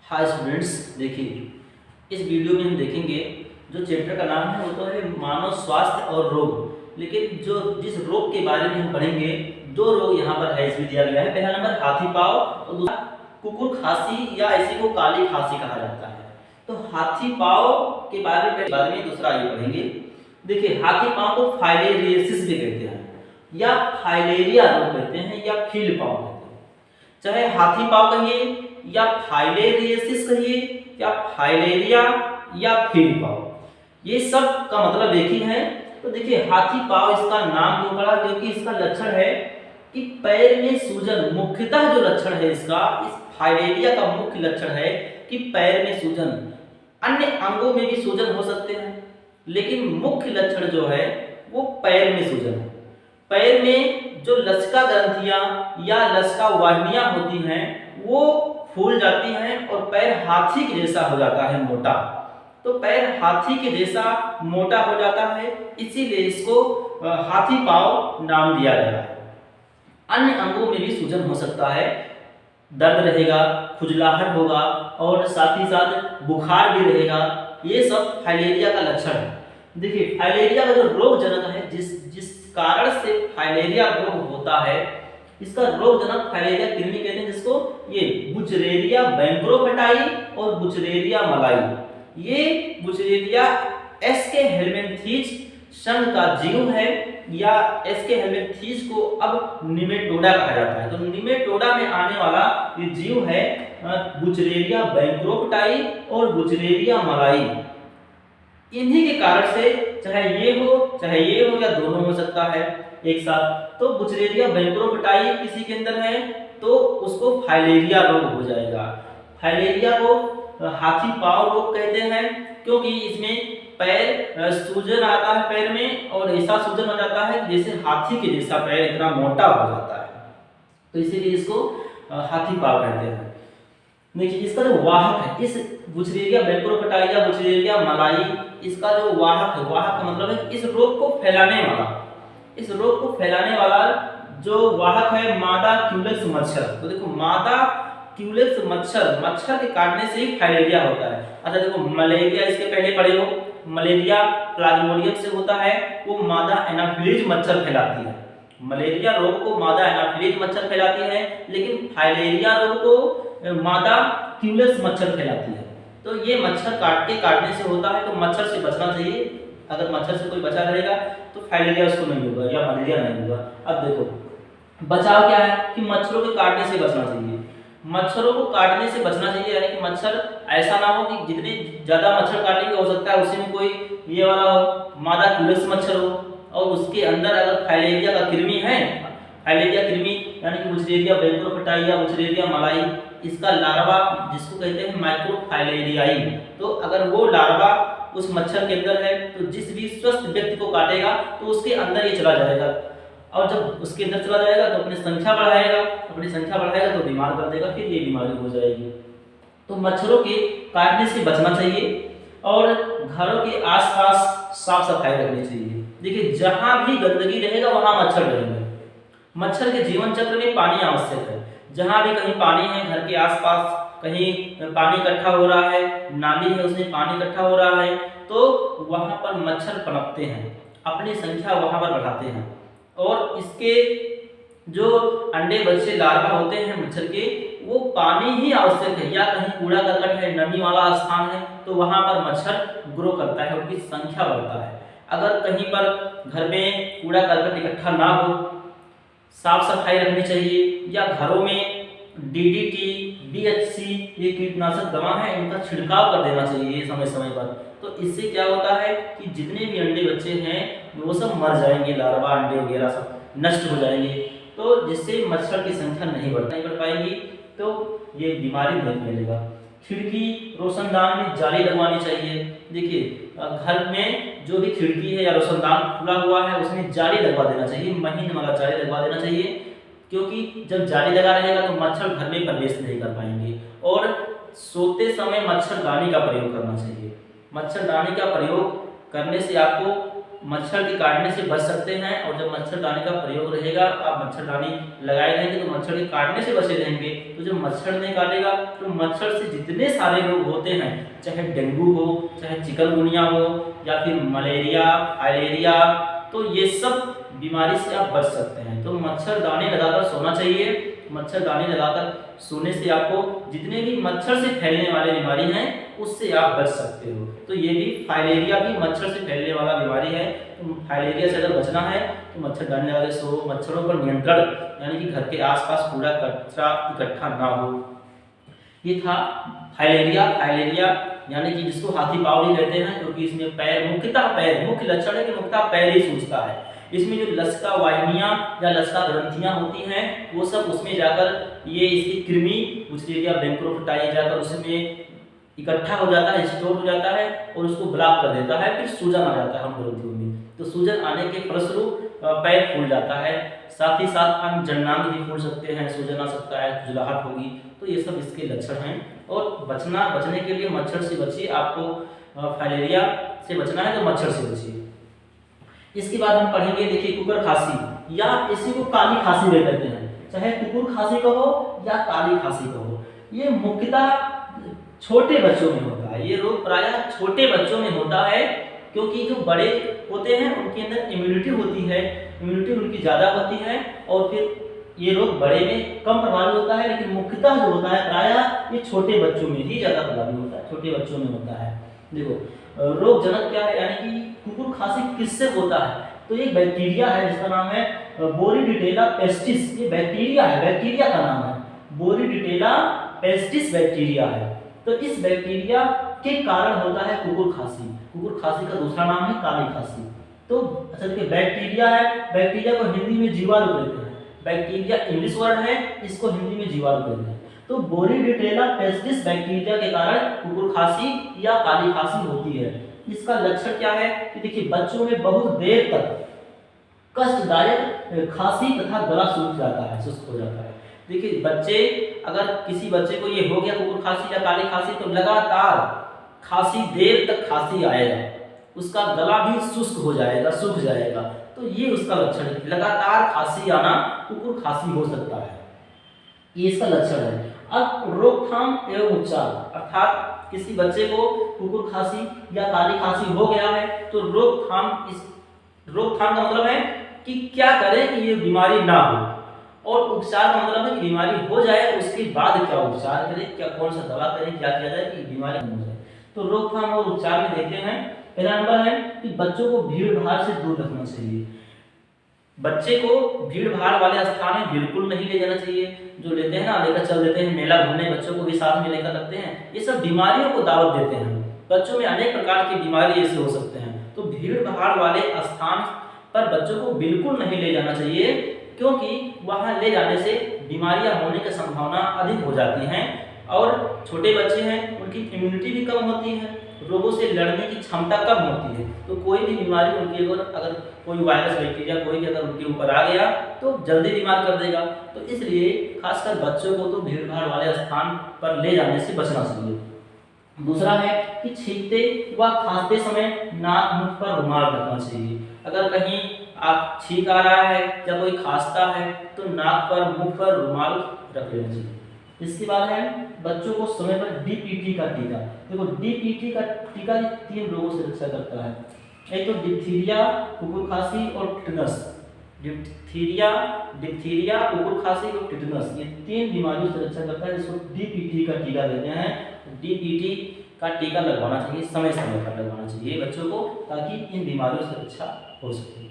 Hi students, देखिए इस video में हम देखेंगे जो चैप्टर का नाम है वो तो है मानव स्वास्थ्य और रोग। लेकिन जो जिस रोग के बारे में हम पढ़ेंगे, दो रोग यहाँ पर है इसमें दिया गया है। पहला नंबर हाथी पाँव और दूसरा कुकुर खांसी या इसी को काली खांसी कहा जाता है। तो हाथी पाँव के बारे में दूसरा ये पढ़ेंगे। देखिए हाथी पाँव को फाइलेरियसिस भी कहते हैं या फाइलेरिया रोग कहते हैं या फील्ड पाँव कहते हैं। चाहे हाथी पाँव कहिए या फाइलेरियसिस कहिए या फाइलेरिया या फील्ड पाँव, ये सब का मतलब एक ही है। तो देखिए हाथी पाँव इसका नाम क्यों पड़ा, क्योंकि इसका लक्षण है कि पैर में सूजन। मुख्यतः जो लक्षण है इसका, इस फाइलेरिया का मुख्य लक्षण है कि पैर में सूजन। अन्य अंगों में भी सूजन हो सकते हैं, लेकिन मुख्य लक्षण जो है वो पैर में सूजन है। पैर में जो लचका ग्रंथियां या लचका वाहिनियां होती हैं वो फूल जाती हैं और पैर हाथी के जैसा हो जाता है, मोटा। तो पैर हाथी के जैसा मोटा हो जाता है, इसीलिए इसको हाथी पाँव नाम दिया गया है। अन्य अंगों में भी सूजन हो सकता है, दर्द रहेगा, खुजलाहट होगा और साथ ही साथ बुखार भी रहेगा। ये सब फाइलेरिया का लक्षण है। देखिए फाइलेरिया का जो रोग जनक है, जिस कारण से फाइलेरिया रोग होता है, इसका रोग जनक फाइलेरिया कृमि कहते हैं, जिसको ये बुचरेरिया बैंक्रोफेटाई और बुचरेरिया मलाई। ये बुचरेरिया एस्के हेलमिंथीज संघ का जीव है या एस्के हेलमिंथीज को अब निमेटोडा कहा जाता है। तो निमेटोडा में आने वाला ये जीव है बुचरेरिया बैंक्रोफेटाई और बुचरेरिया मलाई। इन्हीं के कारण से चाहे ये हो या दोनों हो सकता है एक साथ। तो बुचरेरिया बैंक्रोफेटाई किसी के अंदर है तो उसको फाइलेरिया रोग हो जाएगा। फाइलेरिया को हाथी पाँव रोग कहते हैं, क्योंकि इसमें पैर सूजन आता है पैर में और ऐसा सूजन हो जाता है जैसे हाथी के जैसा पैर इतना मोटा हो जाता है, तो इसीलिए इसको हाथी पाँव कहते हैं। देखिए इसका जो वाहक है, इस बुचरेरिया बैंक्रोफेटाई या बुचरेरिया मलाई, इसका जो वाहक है, वाहक का मतलब है इस रोग को फैलाने वाला। इस रोग को फैलाने वाला जो वाहक है मादा क्यूलेक्स मच्छर। तो देखो मादा क्यूलेक्स मच्छर के काटने से ही फाइलेरिया होता है। अच्छा देखो मलेरिया इसके पहले पढ़े हो, मलेरिया प्लाज्मोडियम से होता है, वो मादा एनाफिलीज मच्छर फैलाती है। मलेरिया रोग को मादा एनाफिलीज मच्छर फैलाती है, लेकिन फाइलेरिया रोग को मादा क्यूलेक्स मच्छर फैलाती है। तो ये मच्छर काटने से होता है, तो मच्छर से बचना चाहिए। अगर मच्छर से कोई बचा रहेगा तो फाइलेरिया उसको नहीं होगा या मलेरिया नहीं होगा। अब देखो बचाव क्या है कि मच्छरों के काटने से बचना चाहिए। मच्छरों को काटने से बचना चाहिए, यानी कि मच्छर ऐसा ना हो कि जितने ज्यादा मच्छर काटेंगे हो सकता है उसी में कोई ये वाला हो, मादा क्यूलेक्स मच्छर हो और उसके अंदर अगर फाइलेरिया का कृमि है, फाइलेरिया कृमि यानी कि बुचरेरिया बैंक्रोफेटाई या बुचरेरिया मलाई, इसका लार्वा जिसको कहते हैं माइक्रोफाइलेरियाई, तो अगर वो लार्वा उस मच्छर के अंदर है तो जिस भी स्वस्थ व्यक्ति को काटेगा तो उसके अंदर ये चला जाएगा, और जब उसके अंदर चला जाएगा तो अपनी संख्या बढ़ाएगा तो बीमार कर देगा, फिर ये बीमारी हो जाएगी। तो मच्छरों के काटने से बचना चाहिए और घरों के आसपास साफ सफाई रखनी चाहिए। देखिए जहां भी गंदगी रहेगा वहां मच्छर रहेंगे। मच्छर के जीवन चक्र में पानी आवश्यक है। जहां भी कहीं पानी है, घर के आसपास कहीं पानी इकट्ठा हो रहा है, नाली है उसमें पानी इकट्ठा हो रहा है, तो वहां पर मच्छर पनपते हैं, अपनी संख्या वहां पर बढ़ाते हैं और इसके जो अंडे बच्चे लार्वा होते हैं मच्छर के, वो पानी ही आवश्यक है या कहीं कूड़ा करकट है, नमी वाला स्थान है, तो वहां पर मच्छर ग्रो करता है, उनकी संख्या बढ़ता है। अगर कहीं पर घर में कूड़ा करकट इकट्ठा ना हो, साफ सफाई रखनी चाहिए या घरों में डीडीटी, डीएचसी ये कीटनाशक दवा है इनका छिड़काव कर देना चाहिए समय समय पर। तो इससे क्या होता है कि जितने भी अंडे बच्चे हैं वो सब मर जाएंगे, लार्वा अंडे वगैरह सब नष्ट हो जाएंगे, तो जिससे मच्छर की संख्या नहीं बढ़ पाएगी, तो ये बीमारी नहीं फैलेगा। खिड़की रोशनदान में जाली लगवानी चाहिए। देखिए घर में जो भी खिड़की है या रोशनदान खुला हुआ है उसमें जाली लगवा देना चाहिए, महीन वाला जाली लगवा देना चाहिए, क्योंकि जब जाली लगा रहेगा तो मच्छर घर में प्रवेश नहीं कर पाएंगे। और सोते समय मच्छरदानी का प्रयोग करना चाहिए। मच्छरदानी का प्रयोग करने से आपको मच्छर के काटने से बच सकते हैं। और जब मच्छरदानी का प्रयोग रहेगा, आप मच्छरदानी लगाए रहेंगे तो मच्छर के काटने से बचे रहेंगे। तो जब मच्छर नहीं काटेगा तो मच्छर से जितने सारे रोग होते हैं, चाहे डेंगू हो, चाहे चिकनगुनिया हो, या फिर मलेरिया, फाइलेरिया, तो ये सब बीमारी से आप बच सकते हैं। तो मच्छरदानी लगाकर सोना चाहिए। मच्छरदानी लगाकर सोने से आपको जितने भी मच्छर से फैलने वाले बीमारी हैं उससे आप बच सकते हो। तो ये भी फाइलेरिया भी मच्छर से फैलने वाला बीमारी है। तो फाइलेरिया से अगर बचना है तो मच्छरदानी लगा के सो। मच्छरों पर नियंत्रण, यानी कि घर के आसपास कूड़ा कचरा इकट्ठा ना हो। ये था फाइलेरिया। फाइलेरिया यानी कि जिसको हाथी पाँव भी कहते हैं, क्योंकि इसमें पैर, मुख्यतः पैर, मुख्य लक्षण है कि मुख्यतः पैर ही सूजता है। इसमें जो लसका वाहिनियाँ या लसका ग्रंथियाँ होती हैं वो सब उसमें जाकर ये इसकी कृमि बुस्टेरिया बैंक्रोफिटाई जाकर उसमें इकट्ठा हो जाता है, स्टोर हो जाता है और उसको ब्लॉक कर देता है। फिर सूजन आ जाता है हम ग्रंथियों में। तो सूजन आने के फलस्वरूप पैर फूल जाता है। साथ ही साथ अन्य जननांग भी फूल सकते हैं, सूजन आ सकता है, खुजलाहट होगी। तो ये सब इसके लक्षण हैं। और बचने के लिए मच्छर से बचिए। आपको फाइलेरिया से बचना है तो मच्छर से बचिए। इसके बाद हम पढ़ेंगे, देखिए, कुकुर खांसी या इसी को काली खांसी भी कहते हैं। चाहे कुकुर खांसी कहो या काली खांसी कहो, ये मुख्यतः छोटे बच्चों में होता है। ये रोग प्रायः छोटे बच्चों में होता है, क्योंकि जो बड़े होते हैं उनके अंदर इम्यूनिटी होती है, इम्यूनिटी उनकी ज़्यादा होती है और फिर ये रोग बड़े में कम प्रभावी होता है। लेकिन मुख्यतः जो होता है प्रायः ये छोटे बच्चों में ही ज़्यादा प्रभावी होता है, छोटे बच्चों में होता है। देखो, रोग जनक क्या है, यानी कि कुकुर खांसी किससे होता है? तो एक बैक्टीरिया है जिसका नाम है बोरीडिटेला पेस्टिस। ये बैक्टीरिया है, बैक्टीरिया का नाम है बोरीडिटेला पेस्टिस बैक्टीरिया है। तो इस बैक्टीरिया के कारण होता है कुकुर खांसी। कुकुर खांसी का दूसरा नाम है काली खांसी। तो अच्छा देखिए, बैक्टीरिया है, बैक्टीरिया को हिंदी में जीवाणु कहते हैं। बैक्टीरिया इंग्लिश वर्ड है, इसको हिंदी में जीवाणु कहते हैं। तो बोरीडिटेला पेस्टिस बैक्टीरिया के कारण कुकुर खांसी या काली खांसी होती है। इसका लक्षण क्या है कि देखिए, बच्चों में बहुत देर तक कष्टदायक खांसी तथा गला सूख जाता है, सुस्त हो जाता है। देखिए, अगर किसी बच्चे को ये हो गया कुकुर खांसी या काली खांसी, तो लगातार खांसी, देर तक खांसी आएगा, उसका गला भी शुष्क हो जाएगा, सूख जाएगा। तो ये उसका लक्षण है, लगातार खांसी आना कुकुर खांसी हो सकता है, ये इसका लक्षण है। अब रोकथाम एवं उपचार, अर्थात किसी बच्चे को कुकुर खांसी या काली खांसी हो गया है तो रोकथाम का मतलब है कि क्या करें कि ये बीमारी ना हो, और उपचार का मतलब है कि बीमारी हो जाए उसके बाद क्या उपचार करें, क्या कौन सा दवा करें, क्या किया जाए कि बीमारी हो जाए। तो रोकथाम और उपचार में देखते हैं। पहला नंबर है कि बच्चों को भीड़ भाड़ से दूर रखना चाहिए। बच्चे को भीड़ भाड़ वाले स्थान में बिल्कुल नहीं ले जाना चाहिए। जो लेते हैं ना, लेकर चल देते हैं मेला घूमने, बच्चों को भी साथ में लेकर रखते हैं, ये सब बीमारियों को दावत देते हैं। बच्चों में अनेक प्रकार की बीमारी ऐसे हो सकते हैं। तो भीड़ भाड़ वाले स्थान पर बच्चों को बिल्कुल नहीं ले जाना चाहिए, क्योंकि वहाँ ले जाने से बीमारियाँ होने की संभावना अधिक हो जाती हैं। और छोटे बच्चे हैं, उनकी इम्यूनिटी भी कम होती है, रोगों से लड़ने की क्षमता कम होती है। तो कोई भी बीमारी उनके ऊपर, अगर कोई वायरस, बैक्टीरिया कोई भी अगर उनके ऊपर आ गया तो जल्दी बीमार कर देगा। तो इसलिए खासकर बच्चों को तो भीड़ भाड़ वाले स्थान पर ले जाने से बचना चाहिए। दूसरा है कि छींकते व खांसते समय नाक मुख पर रुमाल रखना चाहिए। अगर कहीं आप छींक आ रहा है या कोई खांसता है तो नाक पर, मुख पर रुमाल रख लेना चाहिए। इसके बाद है बच्चों को समय पर डीपीटी का टीका। देखो, डीपीटी का टीका 3 रोगों से रक्षा करता है। एक तो डिप्थीरिया, कुकुर खांसी और टिटनस। डिप्थीरिया, कुकुर खांसी और टिटनस, ये 3 बीमारियों से रक्षा करता है, जिसको डीपीटी का टीका देते हैं। डीपीटी का टीका लगवाना चाहिए, समय समय पर लगवाना चाहिए बच्चों को, ताकि इन बीमारियों से रक्षा हो सके।